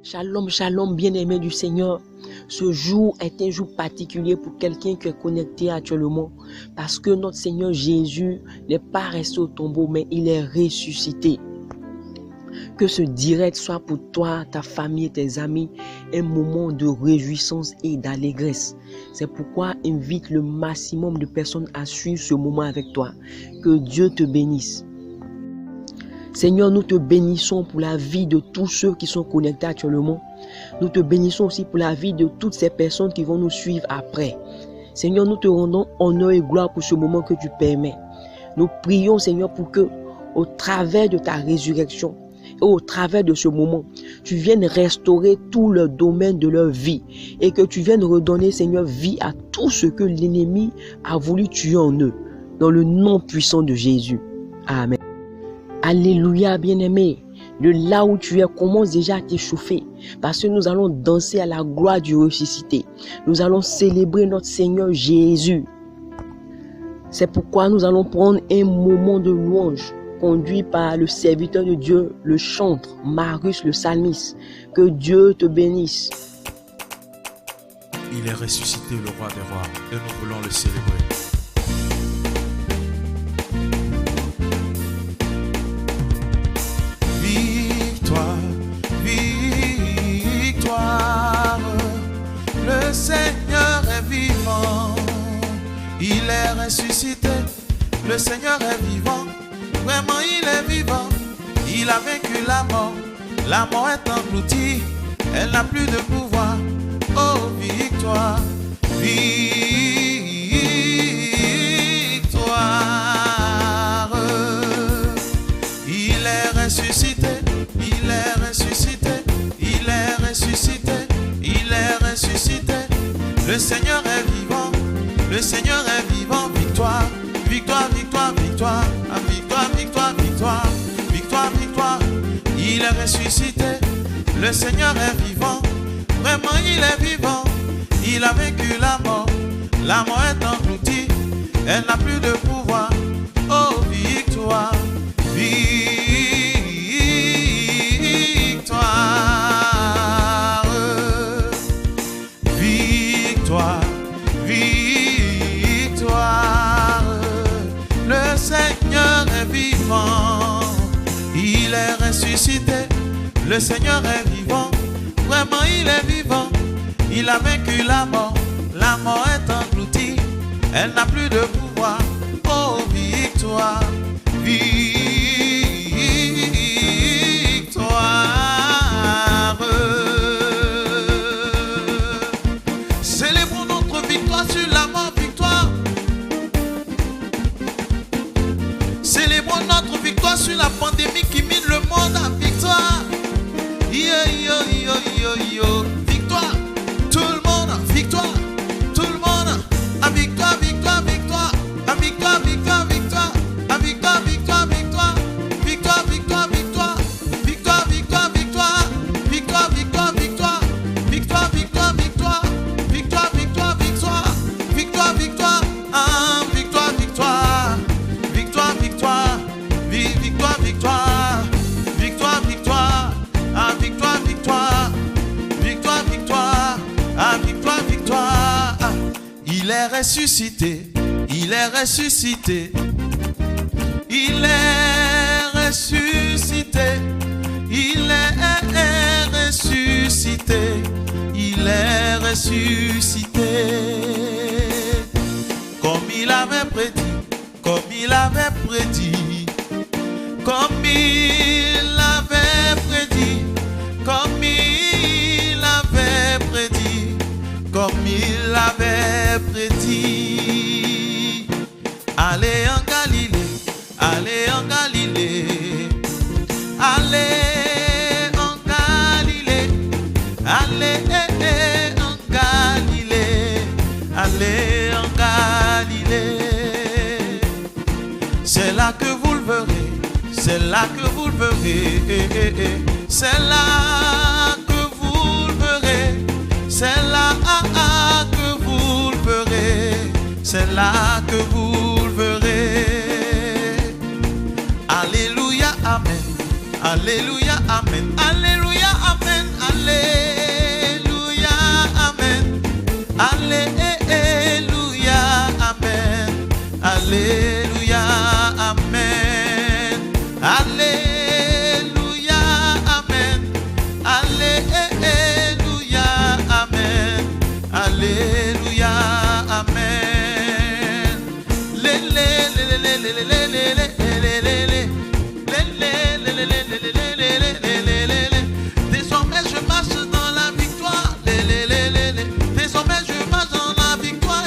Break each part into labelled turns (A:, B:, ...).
A: Shalom, shalom, bien-aimé du Seigneur. Ce jour est un jour particulier pour quelqu'un qui est connecté actuellement parce que notre Seigneur Jésus n'est pas resté au tombeau, mais il est ressuscité. Que ce direct soit pour toi, ta famille et tes amis un moment de réjouissance et d'allégresse. C'est pourquoi invite le maximum de personnes à suivre ce moment avec toi. Que Dieu te bénisse. Seigneur, nous te bénissons pour la vie de tous ceux qui sont connectés actuellement. Nous te bénissons aussi pour la vie de toutes ces personnes qui vont nous suivre après. Seigneur, nous te rendons honneur et gloire pour ce moment que tu permets. Nous prions, Seigneur, pour que, au travers de ta résurrection et au travers de ce moment, tu viennes restaurer tout le domaine de leur vie et que tu viennes redonner, Seigneur, vie à tout ce que l'ennemi a voulu tuer en eux. Dans le nom puissant de Jésus. Amen. Alléluia, bien-aimé. De là où tu es, commence déjà à t'échauffer parce que nous allons danser à la gloire du ressuscité. Nous allons célébrer notre Seigneur Jésus. C'est pourquoi nous allons prendre un moment de louange conduit par le serviteur de Dieu, le chantre Marius le psalmiste. Que Dieu te bénisse.
B: Il est ressuscité, le roi des rois, et nous voulons le célébrer.
C: Le Seigneur est vivant, il est ressuscité, le Seigneur est vivant, vraiment il est vivant, il a vaincu la mort est engloutie, elle n'a plus de pouvoir, oh victoire, victoire, il est ressuscité, il est ressuscité, il est ressuscité. Il est ressuscité, le Seigneur est vivant, le Seigneur est vivant, victoire, victoire, victoire, victoire, victoire, victoire, victoire, victoire, victoire, il est ressuscité, le Seigneur est vivant, vraiment il est vivant, il a vaincu la mort est engloutie, elle n'a plus de pouvoir, oh victoire, victoire. Victoire, le Seigneur est vivant, il est ressuscité, le Seigneur est vivant, vraiment il est vivant, il a vaincu la mort est engloutie, elle n'a plus de pouvoir, oh victoire, victoire. Célébrons notre victoire sur la mort, victoire. Célébrons notre victoire sur la pandémie qui mine le monde à victoire. Yo, yo, yo, yo, yo. Victoire. Tout le monde, victoire. Tout le monde, à victoire, victoire, victoire. À victoire, victoire, victoire. À victoire, victoire, victoire. Victoire, victoire, victoire. Victoire, victoire, victoire. Victoire, victoire, victoire. Victoire, victoire, victoire. Victoire, victoire, victoire. Victoire, victoire. Ah, victoire, victoire. Victoire, victoire. Victoire, victoire. Victoire, victoire. Ah, victoire, victoire. Victoire, victoire. Ah, victoire, victoire. Ah, il est ressuscité. Il est ressuscité. Il est ressuscité. Il est ressuscité. Il est ressuscité. Comme il avait prédit. Comme il avait prédit. Comme il avait prédit. Comme il avait prédit. Comme il avait prédit. Allez en Galilée. Allez en Galilée. Allez en Galilée. Allez en Galilée. Allez en Galilée. C'est là que vous le verrez. C'est là que vous le verrez. C'est là que vous le verrez. C'est là que vous le verrez. C'est là que vous le verrez. Alléluia, amen. Alléluia, amen. Alléluia, amen. Alléluia, Amen. Alléluia, Amen. Alléluia, Amen. Alléluia, Amen. Alléluia, Amen. Alléluia, Amen. Désormais je marche dans la victoire. Désormais je marche dans la victoire.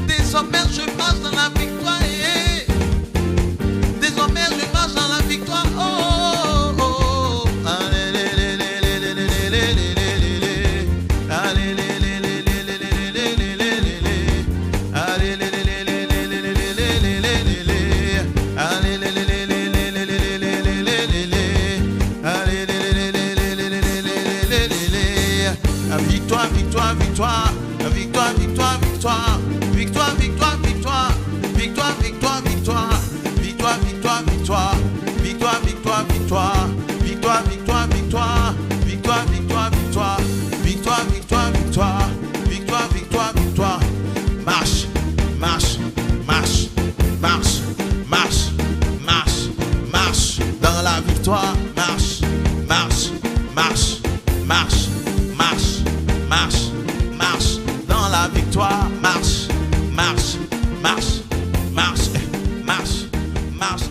C: Désormais je marche dans la victoire. Désormais je marche dans la victoire. Oh, oh, oh. Victoire, victoire, victoire. Victoire, victoire, victoire. Victoire, victoire, victoire. Victoire, victoire, victoire. Victoire, victoire, victoire. Victoire, victoire, victoire. Victoire, victoire, victoire. Victoire, victoire, victoire. Victoire, victoire, victoire. Victoire, victoire, victoire. Marche, marche, marche, marche, marche, marche, marche dans la victoire. Marche, marche, marche, marche, marche, marche, marche dans la victoire. Marche, marche, marche, marche, marche, marche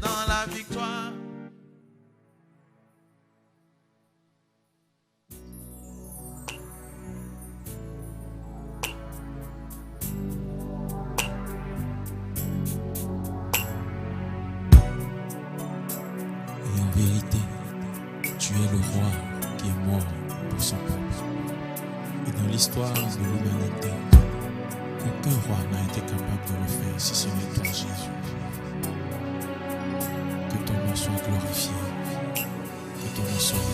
C: dans la victoire.
B: Et en vérité, tu es le roi qui est mort pour son peuple. Et dans l'histoire de l'humanité, aucun roi n'a été capable de le faire si ce n'est toi, Jésus. Que ton nom soit glorifié, que ton nom soit élevé.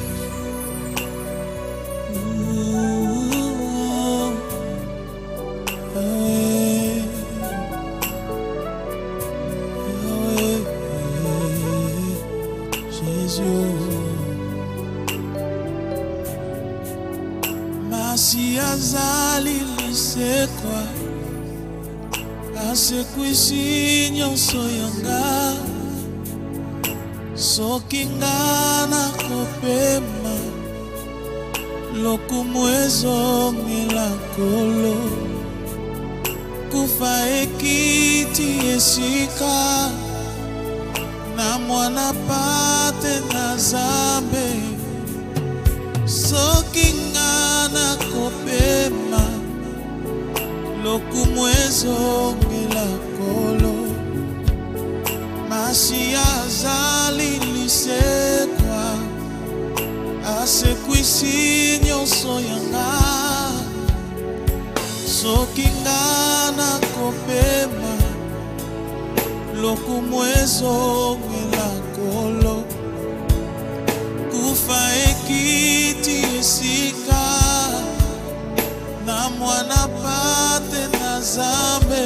D: Masi azali lisekwa asekwisi nyonso yanga soki nga nakopema lokumu ezongela nkolo kufa ekiti esika na mwana pate na Nzambe soki nga nakopema lokumu ezongela nkolo masi azali lisekwa asekwisi nyonso yanga soki nga nakopema lokumu ezongela nkolo kufa ekiti esika na mwana pate na Nzambe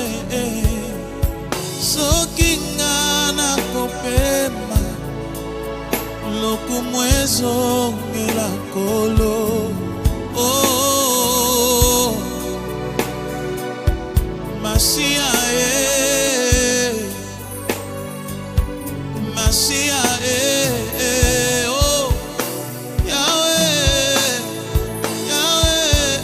D: soki nga nakopema lokumu ezongela nkolo. Oh, Masia Masia oh Yahweh, Yahweh.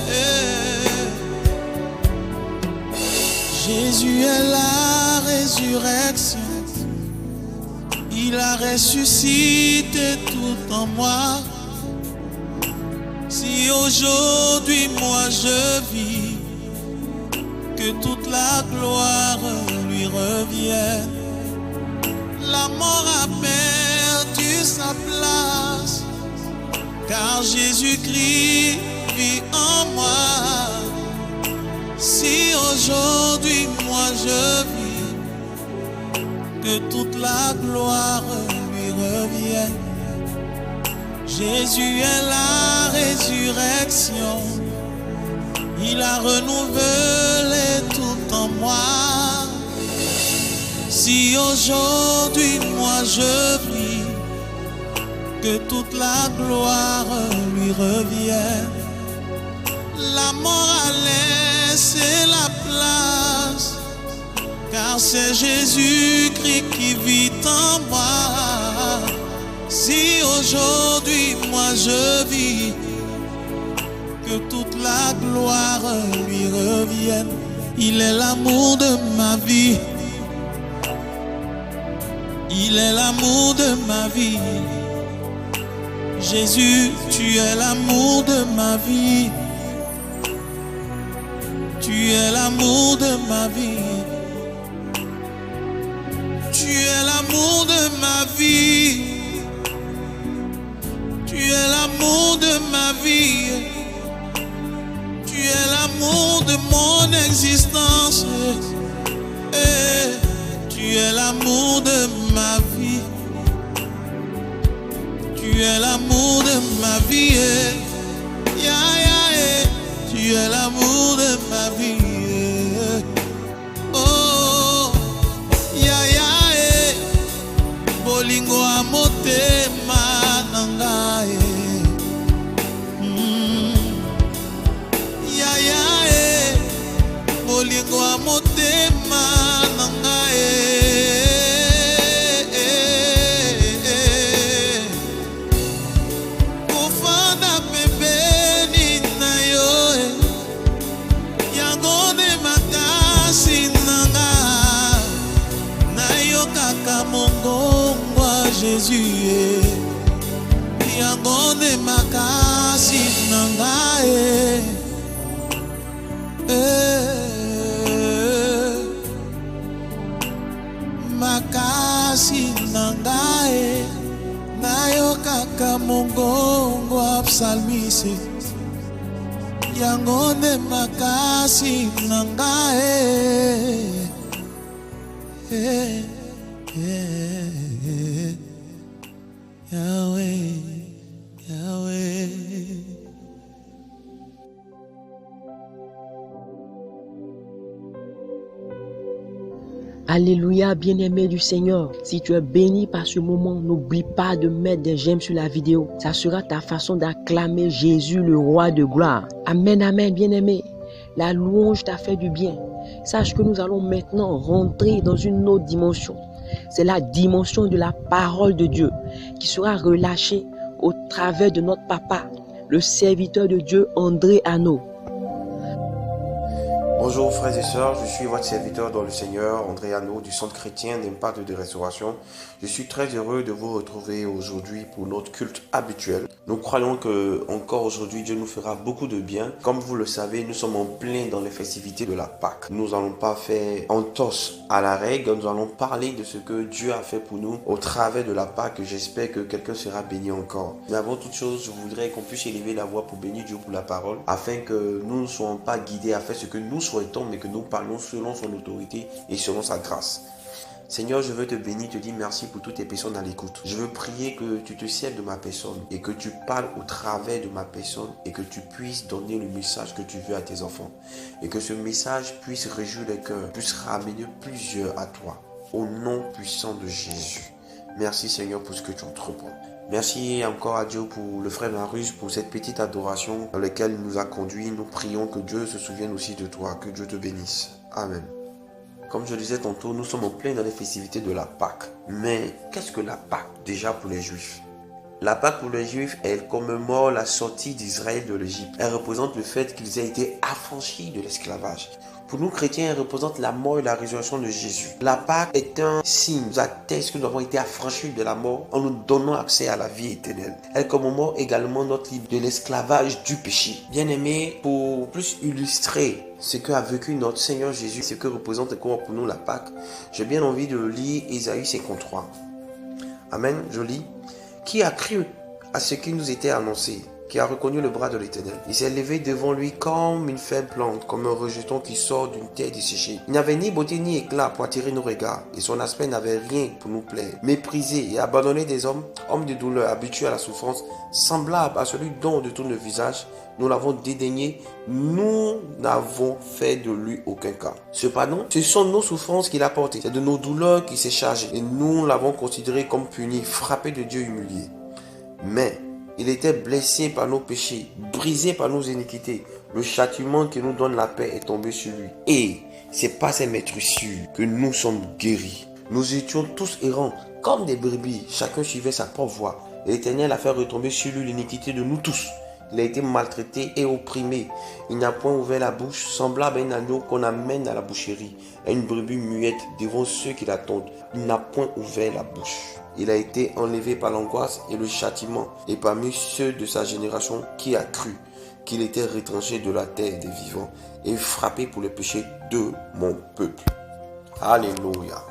D: Jésus est la résurrection. Il a ressuscité tout en moi. Si aujourd'hui moi je vis, que toute la gloire lui revienne. La mort a perdu sa place, car Jésus-Christ vit en moi. Si aujourd'hui moi je vis, que toute la gloire lui revienne. Jésus est la résurrection. Il a renouvelé tout en moi. Si aujourd'hui moi je vis, que toute la gloire lui revienne. La mort a laissé la place, car c'est Jésus-Christ qui vit en moi. Si aujourd'hui moi je vis, que toute la gloire lui revienne. Il est l'amour de ma vie. Il est l'amour de ma vie. Jésus, tu es l'amour de ma vie. Tu es l'amour de ma vie. Tu es l'amour de ma vie. Tu es l'amour de ma vie. Tu es l'amour de mon existence. Tu es l'amour de ma vie. Tu es l'amour de ma vie. Tu es l'amour de ma vie. Oh, bolingo amotema nangae. Bolingo amotema nangae. Kofanda pembeni na yo, yango de makasi nanga. Na yo kaka mongongwa Jésus, yango de makasi nanga. Makasi nangae, nayo kaka mongongo apsalmisi. Yango de makasi nangae. Yahweh, Yahweh.
A: Alléluia, bien-aimé du Seigneur. Si tu es béni par ce moment, n'oublie pas de mettre des j'aime sur la vidéo. Ça sera ta façon d'acclamer Jésus, le roi de gloire. Amen, amen, bien-aimé. La louange t'a fait du bien. Sache que nous allons maintenant rentrer dans une autre dimension. C'est la dimension de la parole de Dieu qui sera relâchée au travers de notre papa, le serviteur de Dieu André Hanno.
E: Bonjour frères et sœurs, je suis votre serviteur dans le Seigneur, André Hanno du Centre chrétien d'Impact de Restauration. Je suis très heureux de vous retrouver aujourd'hui pour notre culte habituel. Nous croyons que encore aujourd'hui Dieu nous fera beaucoup de bien. Comme vous le savez, nous sommes en plein dans les festivités de la Pâque. Nous n'allons pas faire entorse à la règle, nous allons parler de ce que Dieu a fait pour nous au travers de la Pâque. J'espère que quelqu'un sera béni encore. Mais avant toute chose, je voudrais qu'on puisse élever la voix pour bénir Dieu pour la parole, afin que nous ne soyons pas guidés à faire ce que nous souhaitons, mais que nous parlons selon son autorité et selon sa grâce. Seigneur, je veux te bénir, te dire merci pour toutes tes personnes à l'écoute. Je veux prier que tu te serves de ma personne et que tu parles au travers de ma personne et que tu puisses donner le message que tu veux à tes enfants. Et que ce message puisse réjouir les cœurs, puisse ramener plusieurs à toi. Au nom puissant de Jésus. Merci Seigneur pour ce que tu entreprends. Merci encore à Dieu pour le frère Marius, pour cette petite adoration dans laquelle il nous a conduits. Nous prions que Dieu se souvienne aussi de toi, que Dieu te bénisse. Amen. Comme je le disais tantôt, nous sommes en plein dans les festivités de la Pâque. Mais qu'est-ce que la Pâque déjà pour les Juifs? La Pâque pour les Juifs, elle commémore la sortie d'Israël de l'Égypte. Elle représente le fait qu'ils aient été affranchis de l'esclavage. Pour nous chrétiens, elle représente la mort et la résurrection de Jésus. La Pâque est un signe, nous atteste que nous avons été affranchis de la mort en nous donnant accès à la vie éternelle. Elle commémore également notre livre de l'esclavage du péché. Bien aimé, pour plus illustrer ce qu'a vécu notre Seigneur Jésus, ce que représente pour nous la Pâque, j'ai bien envie de lire Ésaïe 53. Amen, je lis. Qui a cru à ce qui nous était annoncé? qui a reconnu le bras de l'Éternel. Il s'est levé devant lui comme une faible plante, comme un rejeton qui sort d'une terre desséchée. Il n'avait ni beauté ni éclat pour attirer nos regards, et son aspect n'avait rien pour nous plaire. Méprisé et abandonné des hommes, homme de douleur, habitué à la souffrance, semblable à celui dont de tout le visage, nous l'avons dédaigné, nous n'avons fait de lui aucun cas. Cependant, ce sont nos souffrances qu'il a portées, c'est de nos douleurs qu'il s'est chargé, et nous l'avons considéré comme puni, frappé de Dieu, humilié. Mais il était blessé par nos péchés, brisé par nos iniquités. Le châtiment qui nous donne la paix est tombé sur lui. Et c'est par ses maîtrissures que nous sommes guéris. Nous étions tous errants, comme des brebis, chacun suivait sa propre voie. L'Éternel a fait retomber sur lui l'iniquité de nous tous. Il a été maltraité et opprimé. Il n'a point ouvert la bouche, semblable à un agneau qu'on amène à la boucherie, à une brebis muette devant ceux qui l'attendent. Il n'a point ouvert la bouche. Il a été enlevé par l'angoisse et le châtiment, et parmi ceux de sa génération qui a cru qu'il était retranché de la terre des vivants et frappé pour les péchés de mon peuple. Alléluia.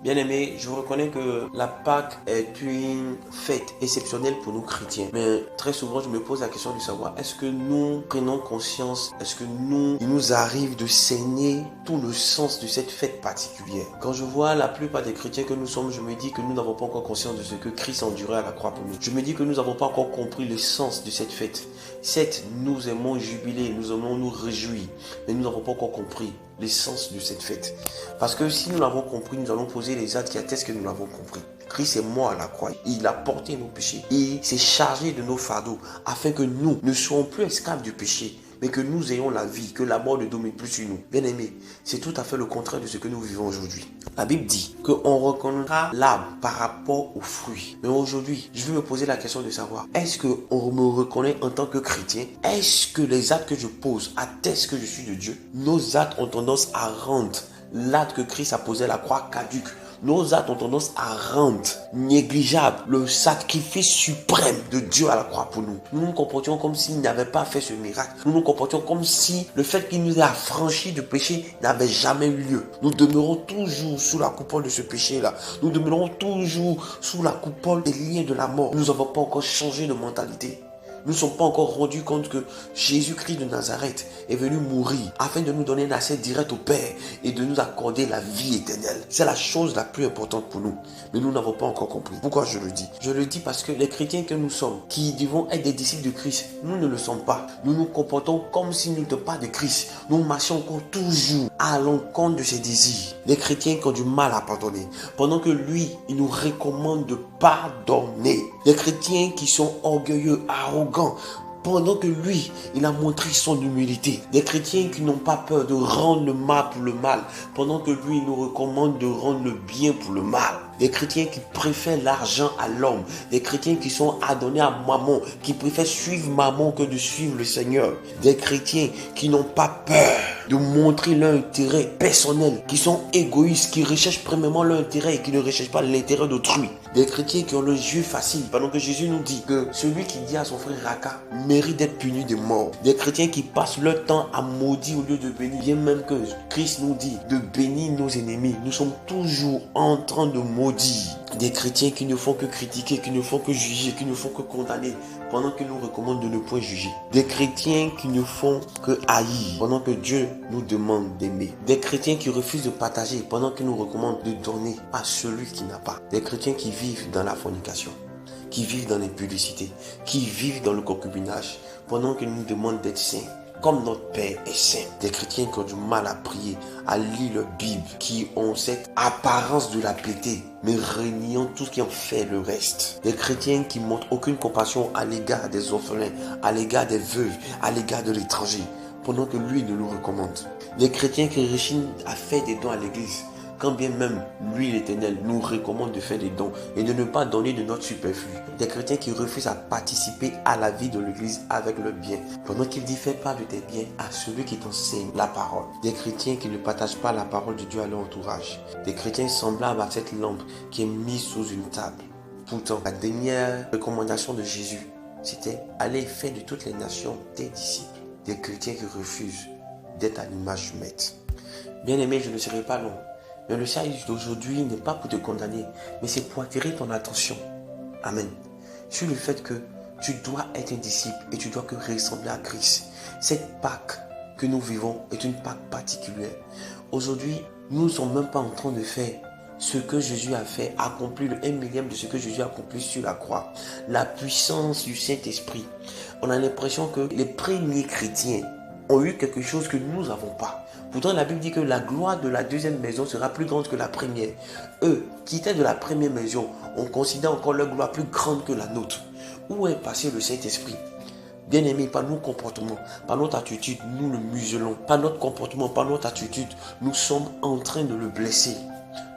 E: Bien-aimés, je reconnais que la Pâque est une fête exceptionnelle pour nous chrétiens. Mais très souvent, je me pose la question de savoir, est-ce que nous prenons conscience, est-ce que il nous arrive de saigner tout le sens de cette fête particulière? Quand je vois la plupart des chrétiens que nous sommes, je me dis que nous n'avons pas encore conscience de ce que Christ a enduré à la croix pour nous. Je me dis que nous n'avons pas encore compris le sens de cette fête. Certes, nous aimons jubiler, nous aimons nous réjouir, mais nous n'avons pas encore compris l'essence de cette fête. Parce que si nous l'avons compris, nous allons poser les actes qui attestent que nous l'avons compris. Christ est mort à la croix. Il a porté nos péchés. Il s'est chargé de nos fardeaux afin que nous ne soyons plus esclaves du péché, mais que nous ayons la vie, que la mort ne domine plus sur nous. Bien aimés, c'est tout à fait le contraire de ce que nous vivons aujourd'hui. La Bible dit qu'on reconnaîtra l'arbre par rapport aux fruits. Mais aujourd'hui, je vais me poser la question de savoir, est-ce qu'on me reconnaît en tant que chrétien? Est-ce que les actes que je pose attestent que je suis de Dieu? Nos actes ont tendance à rendre l'acte que Christ a posé à la croix caduque. Nos actes ont tendance à rendre négligeable le sacrifice suprême de Dieu à la croix pour nous. Nous nous comportions comme s'il n'avait pas fait ce miracle. Nous nous comportions comme si le fait qu'il nous ait affranchis du péché n'avait jamais eu lieu. Nous demeurons toujours sous la coupole de ce péché-là. Nous demeurons toujours sous la coupole des liens de la mort. Nous n'avons pas encore changé de mentalité. Nous ne sommes pas encore rendus compte que Jésus-Christ de Nazareth est venu mourir afin de nous donner un accès direct au Père et de nous accorder la vie éternelle. C'est la chose la plus importante pour nous. Mais nous n'avons pas encore compris. Pourquoi je le dis? Je le dis parce que les chrétiens que nous sommes, qui devons être des disciples de Christ, nous ne le sommes pas. Nous nous comportons comme si nous n'étions pas de Christ. Nous marchons encore toujours à l'encontre de ses désirs. Les chrétiens qui ont du mal à pardonner, pendant que lui, il nous recommande de pardonner. Les chrétiens qui sont orgueilleux, arrogants, pendant que lui, il a montré son humilité. Des chrétiens qui n'ont pas peur de rendre le mal pour le mal, pendant que lui, il nous recommande de rendre le bien pour le mal. Des chrétiens qui préfèrent l'argent à l'homme. Des chrétiens qui sont adonnés à Mammon, qui préfèrent suivre Mammon que de suivre le Seigneur. Des chrétiens qui n'ont pas peur de montrer leur intérêt personnel, qui sont égoïstes, qui recherchent premièrement leur intérêt et qui ne recherchent pas l'intérêt d'autrui. Des chrétiens qui ont le jeu facile, pendant que Jésus nous dit que celui qui dit à son frère Raka mérite d'être puni de mort. Des chrétiens qui passent leur temps à maudire au lieu de bénir. Bien même que Christ nous dit de bénir nos ennemis, nous sommes toujours en train de maudire. Des chrétiens qui ne font que critiquer, qui ne font que juger, qui ne font que condamner, pendant qu'il nous recommande de ne point juger. Des chrétiens qui ne font que haïr, pendant que Dieu nous demande d'aimer. Des chrétiens qui refusent de partager, pendant qu'il nous recommande de donner à celui qui n'a pas. Des chrétiens qui vivent dans la fornication, qui vivent dans l'impudicité, qui vivent dans le concubinage, pendant qu'il nous demande d'être saints, comme notre Père est saint. Des chrétiens qui ont du mal à prier, à lire leur Bible, qui ont cette apparence de la piété, mais reniant tout ce qui en fait le reste. Des chrétiens qui montrent aucune compassion à l'égard des orphelins, à l'égard des veuves, à l'égard de l'étranger, pendant que lui nous recommande. Des chrétiens qui rechignent à faire des dons à l'église, quand bien même lui l'Éternel nous recommande de faire des dons et de ne pas donner de notre superflu. Des chrétiens qui refusent à participer à la vie de l'église avec le bien, pendant qu'il dit fais part de tes biens à celui qui t'enseigne la parole. Des chrétiens qui ne partagent pas la parole de Dieu à leur entourage. Des chrétiens semblables à cette lampe qui est mise sous une table. Pourtant, la dernière recommandation de Jésus, c'était aller faire de toutes les nations des disciples. Des chrétiens qui refusent d'être à l'image du maître. Bien aimé, je ne serai pas long. Mais le message d'aujourd'hui n'est pas pour te condamner, mais c'est pour attirer ton attention. Amen. Sur le fait que Tu dois être un disciple et tu dois que ressembler à Christ. Cette Pâque que nous vivons est une Pâque particulière. Aujourd'hui, nous ne sommes même pas en train de faire ce que Jésus a fait, accomplir le 1 millième de ce que Jésus a accompli sur la croix. La puissance du Saint-Esprit. On a l'impression que les premiers chrétiens ont eu quelque chose que nous n'avons pas. Pourtant, la Bible dit que la gloire de la deuxième maison sera plus grande que la première. Eux, qui étaient de la première maison, on considère encore leur gloire plus grande que la nôtre. Où est passé le Saint-Esprit? Bien-aimés, par nos comportements, par notre attitude, nous le muselons. Par notre comportement, par notre attitude, nous sommes en train de le blesser.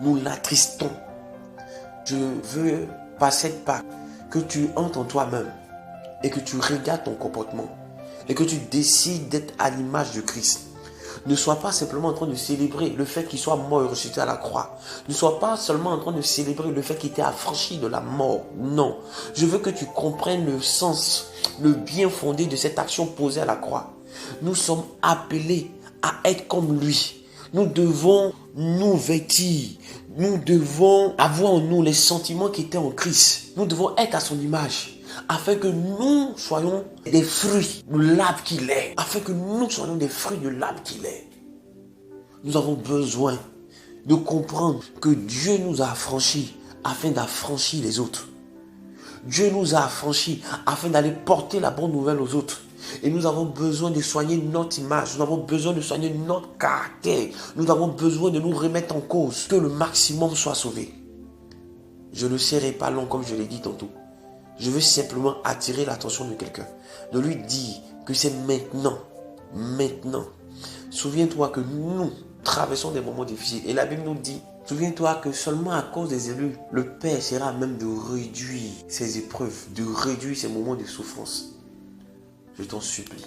E: Nous l'attristons. Je veux, par cette Pâque, que tu entres en toi-même et que tu regardes ton comportement et que tu décides d'être à l'image de Christ. Ne sois pas simplement en train de célébrer le fait qu'il soit mort et ressuscité à la croix. Ne sois pas seulement en train de célébrer le fait qu'il t'ait affranchi de la mort. Non. Je veux que tu comprennes le sens, le bien fondé de cette action posée à la croix. Nous sommes appelés à être comme lui. Nous devons nous vêtir. Nous devons avoir en nous les sentiments qui étaient en Christ. Nous devons être à son image. Afin que nous soyons des fruits de l'arbre qu'il est. Afin que nous soyons des fruits de l'arbre qu'il est. Nous avons besoin de comprendre que Dieu nous a affranchis afin d'affranchir les autres. Dieu nous a affranchis afin d'aller porter la bonne nouvelle aux autres. Et nous avons besoin de soigner notre image. Nous avons besoin de soigner notre caractère. Nous avons besoin de nous remettre en cause. Que le maximum soit sauvé. Je ne serai pas long comme je l'ai dit tantôt. Je veux simplement attirer l'attention de quelqu'un. De lui dire que c'est maintenant. Maintenant. Souviens-toi que nous traversons des moments difficiles. Et la Bible nous dit, souviens-toi que seulement à cause des élus, le Père sera à même de réduire ses épreuves, de réduire ses moments de souffrance. Je t'en supplie.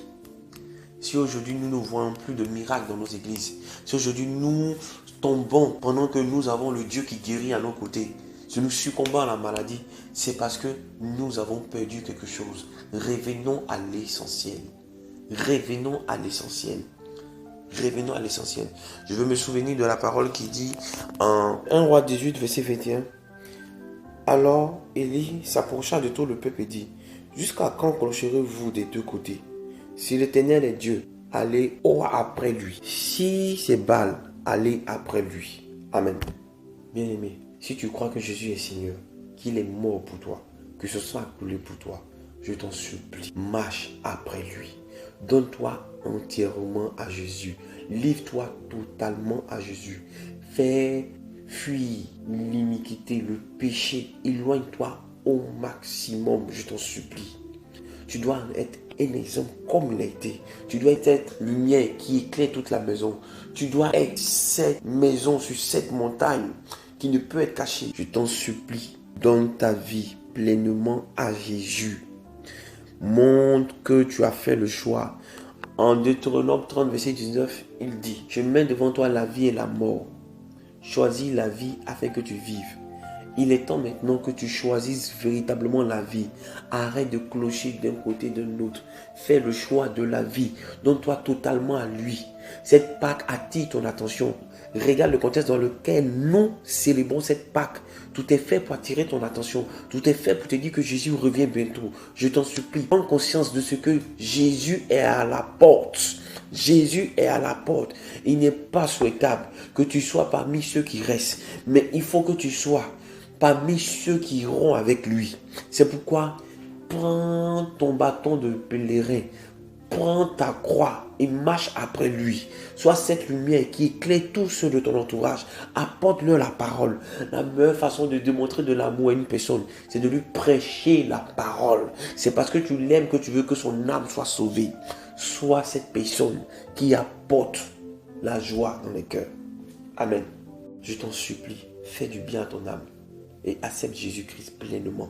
E: Si aujourd'hui nous ne voyons plus de miracles dans nos églises, si aujourd'hui nous tombons pendant que nous avons le Dieu qui guérit à nos côtés, si nous succombons à la maladie, c'est parce que nous avons perdu quelque chose. Revenons à l'essentiel. Revenons à l'essentiel. Revenons à l'essentiel. Je veux me souvenir de la parole qui dit en 1 Roi 18, verset 21. Alors Élie s'approcha de tout le peuple et dit, jusqu'à quand clocherez-vous des deux côtés? Si l'Éternel est Dieu, allez après lui. Si c'est Baal, allez après lui. Amen. Bien-aimé, si tu crois que Jésus est Seigneur, qu'il est mort pour toi, que ce soit coulé pour toi, je t'en supplie, marche après lui. Donne-toi entièrement à Jésus. Livre-toi totalement à Jésus. Fais fuir l'iniquité, le péché. Éloigne-toi au maximum, je t'en supplie. Tu dois être un exemple comme il a été. Tu dois être cette lumière qui éclaire toute la maison. Tu dois être cette maison sur cette montagne qui ne peut être cachée. Je t'en supplie, donne ta vie pleinement à Jésus. Montre que tu as fait le choix. En Deutéronome 30, verset 19, il dit, je mets devant toi la vie et la mort. Choisis la vie afin que tu vives. Il est temps maintenant que tu choisisses véritablement la vie. Arrête de clocher d'un côté d'un autre. Fais le choix de la vie. Donne-toi totalement à lui. Cette Pâque attire ton attention. Regarde le contexte dans lequel nous célébrons cette Pâque. Tout est fait pour attirer ton attention. Tout est fait pour te dire que Jésus revient bientôt. Je t'en supplie, prends conscience de ce que Jésus est à la porte. Jésus est à la porte. Il n'est pas souhaitable que tu sois parmi ceux qui restent. Mais il faut que tu sois parmi ceux qui iront avec lui. C'est pourquoi prends ton bâton de pèlerin. Prends ta croix et marche après lui. Sois cette lumière qui éclaire tous ceux de ton entourage. Apporte-leur la parole. La meilleure façon de démontrer de l'amour à une personne, c'est de lui prêcher la parole. C'est parce que tu l'aimes que tu veux que son âme soit sauvée. Sois cette personne qui apporte la joie dans les cœurs. Amen. Je t'en supplie, fais du bien à ton âme et accepte Jésus-Christ pleinement.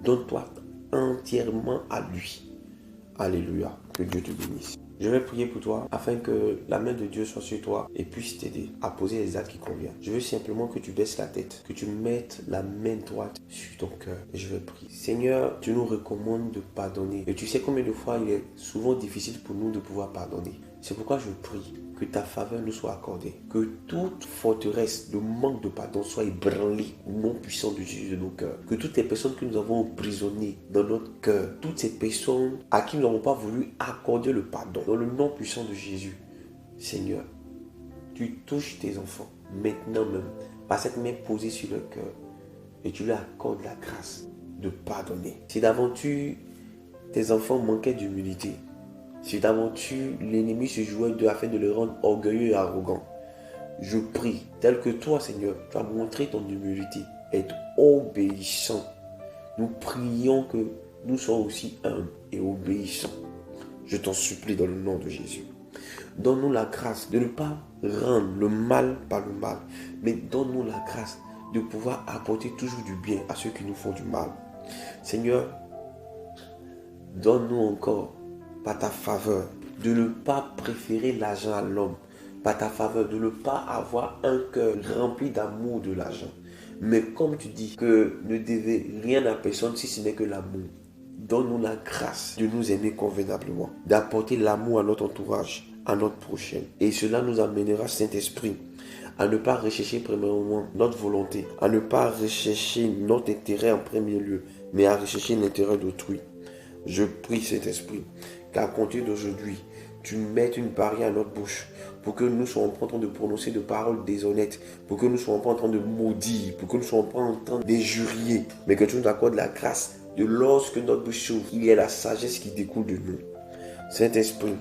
E: Donne-toi entièrement à lui. Alléluia. Que Dieu te bénisse. Je vais prier pour toi afin que la main de Dieu soit sur toi et puisse t'aider à poser les actes qui conviennent. Je veux simplement que tu baisses la tête, que tu mettes la main droite sur ton cœur. Et je vais prier. Seigneur, tu nous recommandes de pardonner. Et tu sais combien de fois il est souvent difficile pour nous de pouvoir pardonner. C'est pourquoi je prie que ta faveur nous soit accordée, que toute forteresse de manque de pardon soit ébranlée au nom puissant de Jésus de nos cœurs, que toutes les personnes que nous avons emprisonnées dans notre cœur, toutes ces personnes à qui nous n'avons pas voulu accorder le pardon, dans le nom puissant de Jésus, Seigneur, tu touches tes enfants maintenant même par cette main posée sur le cœur et tu leur accordes la grâce de pardonner. Si d'aventure tes enfants manquaient d'humilité, si d'aventure l'ennemi se jouait d'eux afin de les rendre orgueilleux et arrogants, je prie, tel que toi, Seigneur, tu as montré ton humilité, être obéissant. Nous prions que nous soyons aussi humbles et obéissants. Je t'en supplie dans le nom de Jésus. Donne-nous la grâce de ne pas rendre le mal par le mal, mais donne-nous la grâce de pouvoir apporter toujours du bien à ceux qui nous font du mal. Seigneur, donne-nous encore, par ta faveur, de ne pas préférer l'argent à l'homme, par ta faveur, de ne pas avoir un cœur rempli d'amour de l'argent. Mais comme tu dis que ne devez rien à personne si ce n'est que l'amour, donne-nous la grâce de nous aimer convenablement, d'apporter l'amour à notre entourage, à notre prochain. Et cela nous amènera, Saint-Esprit, à ne pas rechercher premièrement notre volonté, à ne pas rechercher notre intérêt en premier lieu, mais à rechercher l'intérêt d'autrui. Je prie, Saint-Esprit, qu'à compter d'aujourd'hui, tu mettes une barrière à notre bouche pour que nous ne soyons pas en train de prononcer de paroles déshonnêtes, pour que nous ne soyons pas en train de maudire, pour que nous ne soyons pas en train d'injurier, mais que tu nous accordes la grâce de lorsque notre bouche s'ouvre, il y a la sagesse qui découle de nous. Saint-Esprit,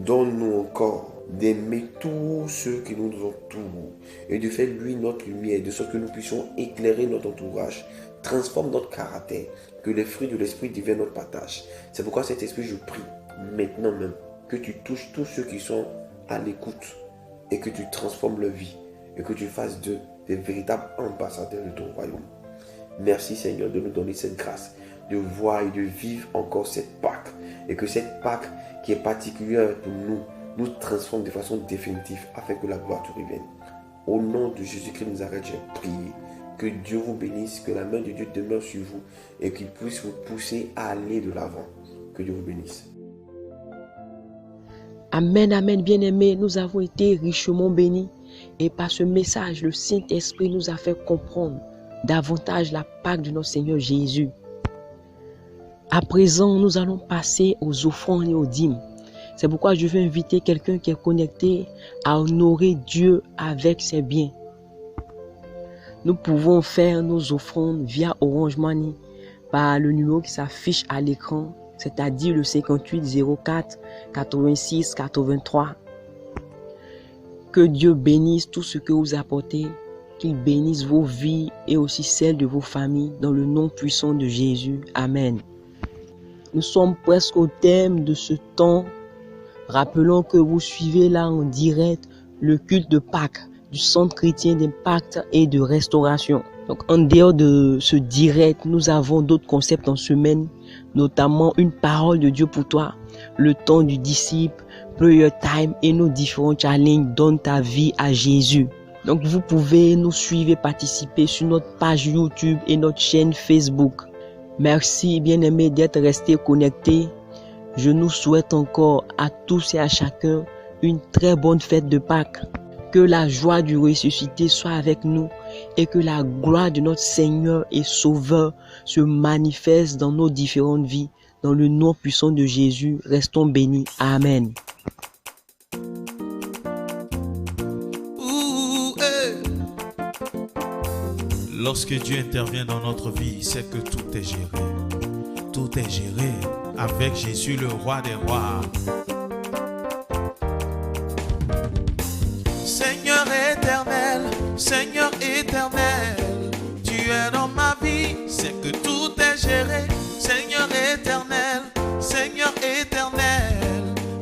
E: donne-nous encore d'aimer tous ceux qui nous entourent et de faire lui notre lumière, de sorte que nous puissions éclairer notre entourage. Transforme notre caractère, que les fruits de l'esprit deviennent notre partage. C'est pourquoi cet esprit, je prie maintenant même que tu touches tous ceux qui sont à l'écoute et que tu transformes leur vie et que tu fasses d'eux des véritables ambassadeurs de ton royaume. Merci Seigneur de nous donner cette grâce de voir et de vivre encore cette Pâque et que cette Pâque qui est particulière pour nous transforme de façon définitive afin que la gloire te revienne. Au nom de Jésus-Christ de Nazareth, j'ai prié. Que Dieu vous bénisse, que la main de Dieu demeure sur vous et qu'il puisse vous pousser à aller de l'avant. Que Dieu vous bénisse.
A: Amen, amen, bien-aimés, nous avons été richement bénis et par ce message, le Saint-Esprit nous a fait comprendre davantage la Pâque de notre Seigneur Jésus. À présent, nous allons passer aux offrandes et aux dîmes. C'est pourquoi je vais inviter quelqu'un qui est connecté à honorer Dieu avec ses biens. Nous pouvons faire nos offrandes via Orange Money par le numéro qui s'affiche à l'écran, c'est-à-dire le 58 04 86 83. Que Dieu bénisse tout ce que vous apportez, qu'il bénisse vos vies et aussi celles de vos familles dans le nom puissant de Jésus. Amen. Nous sommes presque au thème de ce temps. Rappelons que vous suivez là en direct le culte de Pâques du Centre chrétien d'impact et de restauration. Donc en dehors de ce direct, nous avons d'autres concepts en semaine, notamment une parole de Dieu pour toi, le temps du disciple, prayer time et nos différents challenges Donne ta vie à Jésus. Donc vous pouvez nous suivre et participer sur notre page YouTube et notre chaîne Facebook. Merci bien-aimés d'être restés connectés. Je nous souhaite encore à tous et à chacun une très bonne fête de Pâques. Que la joie du ressuscité soit avec nous et que la gloire de notre Seigneur et Sauveur se manifeste dans nos différentes vies. Dans le nom puissant de Jésus, restons bénis. Amen.
D: Lorsque Dieu intervient dans notre vie, c'est que tout est géré. Tout est géré avec Jésus, le roi des rois.
C: Seigneur éternel, tu es dans ma vie, c'est que tout est géré. Seigneur éternel,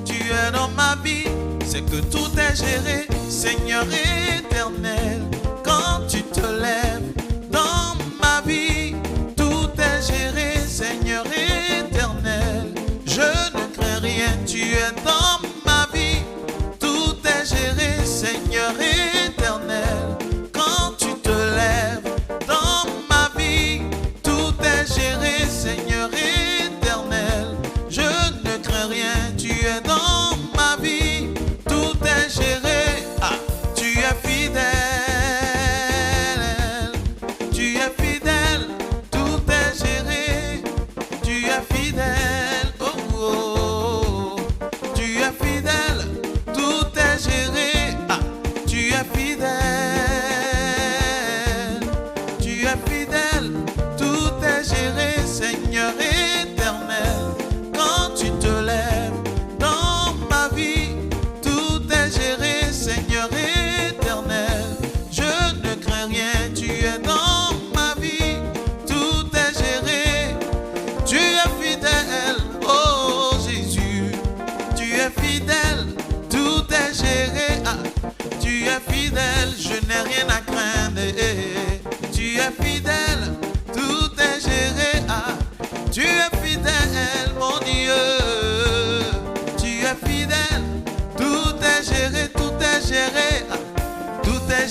C: tu es dans ma vie, c'est que tout est géré. Seigneur éternel, quand tu te lèves dans ma vie, tout est géré. Seigneur éternel, je ne crains rien, tu es dans ma vie, tout est géré. Seigneur éternel, Seigneur éternel, je ne crains rien, tu es dans ma vie,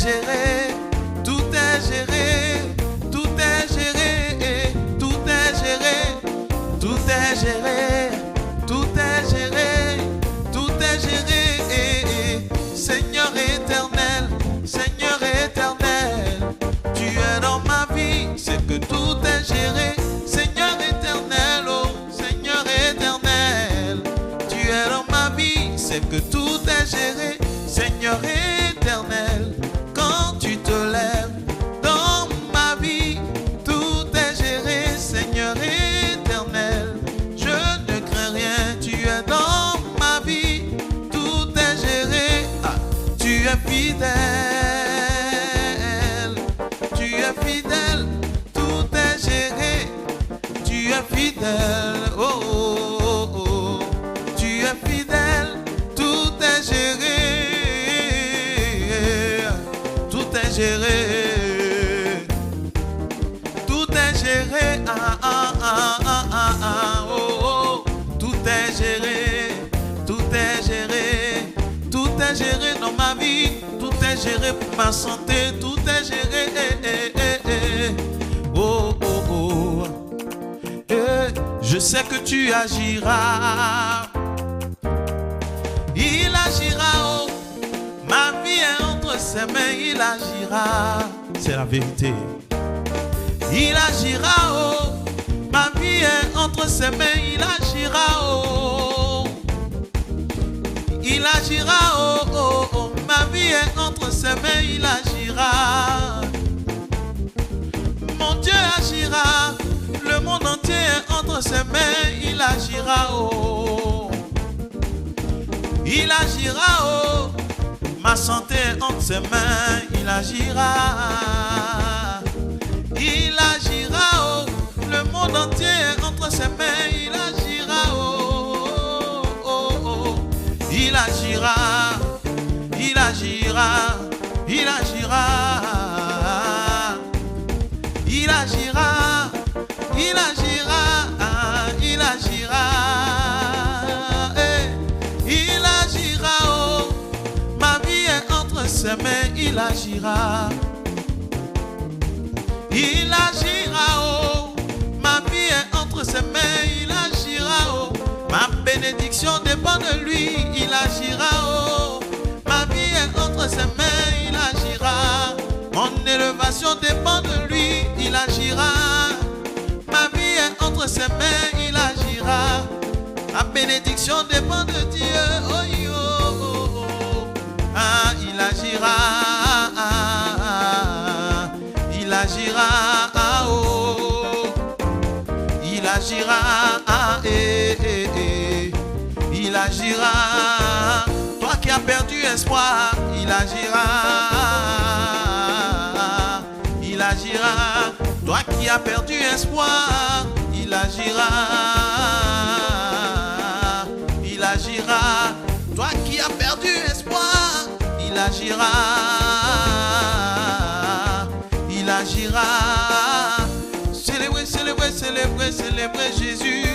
C: géré, tout est géré, tout est géré, tout est géré, tout est géré, tout est géré, tout est géré. Seigneur éternel, Seigneur éternel, tu es dans ma vie, c'est que tout est géré. Seigneur éternel, oh Seigneur éternel, tu es dans ma vie, c'est que tout est géré. Seigneur éternel, quand tu te lèves dans ma vie, tout est géré. Seigneur éternel, je ne crains rien, tu es dans ma vie, tout est géré. Ah, tu es fidèle, tu es fidèle, tout est géré. Tu es fidèle, oh, oh, oh, oh. Tu es fidèle, tout est géré. Tout est géré. Tout est géré, ah, ah, ah, ah, ah, ah, oh, oh. Tout est géré, tout est géré, tout est géré dans ma vie, tout est géré pour ma santé, tout est géré, oh, oh, oh. Je sais que tu agiras, il agira, oh, ma vie est entre ses mains, il agira,
D: C'est la vérité.
C: il agira, oh, ma vie est entre ses mains, il agira, oh, il agira, oh, oh, oh, ma vie est entre ses mains, il agira, mon Dieu agira, le monde entier est entre ses mains, il agira, oh, il agira, oh, ma santé est entre ses mains, il agira. Il agira, oh, le monde entier est entre ses mains, il agira, oh, oh, oh. Il agira, il agira, il agira, il agira, il agira, il agira, il agira, oh, ma vie est entre ses mains, il agira. Il agira, oh, ma vie est entre ses mains, il agira, oh, ma bénédiction dépend de lui, il agira, oh, ma vie est entre ses mains, il agira, mon élévation dépend de lui, il agira, ma vie est entre ses mains, il agira, ma bénédiction dépend de Dieu, oh, yo, oh, oh, ah, il agira, il agira, ah, oh, il agira, ah, il agira, toi qui as perdu espoir, il agira, toi qui as perdu espoir, il agira, toi qui as perdu espoir, il agira. Il agira. Célébrez, célébrez, célébrez, célébrez Jésus.